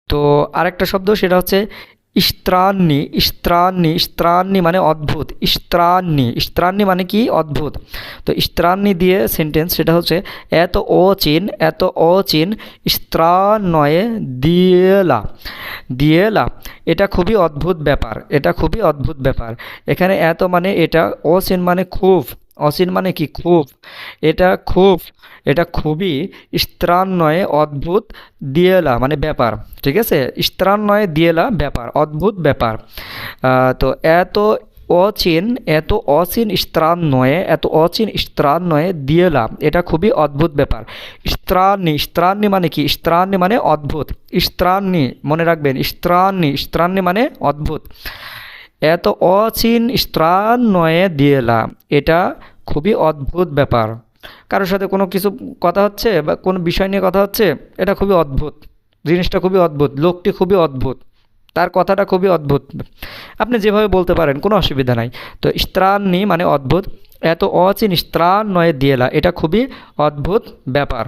তো আরেকটা শব্দ সেটা হচ্ছে ইস্ত্রান্নি। ইস্ত্রান্নি, ইস্ত্রান্নি মানে অদ্ভুত। ইস্ত্রান্নি, ইস্ত্রান্নি মানে কি? অদ্ভুত। তো ইস্ত্রান্নি দিয়ে সেন্টেন্স সেটা হচ্ছে এত অচিন, এত অচিন ইস্ত্রান্নয়ে দিয়েলা। দিয়েলা, এটা খুবই অদ্ভুত ব্যাপার, এটা খুবই অদ্ভুত ব্যাপার। এখানে এত মানে এটা, অচিন মানে খুব, অচিন মানে কি? খুব। এটা খুব, এটা খুবই, স্ত্রান্নয়ে অদ্ভুত, দিয়েলা মানে ব্যাপার। ঠিক আছে, স্ত্রান্নয়ে দিয়েলা ব্যাপার, অদ্ভুত ব্যাপার। তো এত অচিন, এত অচিন স্ত্রান্নয়ে, এত অচিন স্ত্রান্নয়ে দিয়েলা, এটা খুবই অদ্ভুত ব্যাপার। স্ত্রান্নি, স্ত্রান্নি মানে কি? স্ত্রান্নি মানে অদ্ভুত। স্ত্রান্নি মনে রাখবেন, স্ত্রান্নি, স্ত্রান্নি মানে অদ্ভুত। এত অচিন স্ত্রান্নয়ে দিয়েলা, এটা খুবই অদ্ভুত ব্যাপার। কারোর সাথে কোনো কিছু কথা হচ্ছে বা কোনো বিষয় নিয়ে কথা হচ্ছে, এটা খুবই অদ্ভুত, জিনিসটা খুবই অদ্ভুত, লোকটি খুবই অদ্ভুত, তার কথাটা খুবই অদ্ভুত। আপনি যেভাবে বলতে পারেন, কোনো অসুবিধা নাই। তো স্ত্রান্নি মানে অদ্ভুত, এত অচিন স্ত্রান্নয়ে দিয়েলা, এটা খুবই অদ্ভুত ব্যাপার।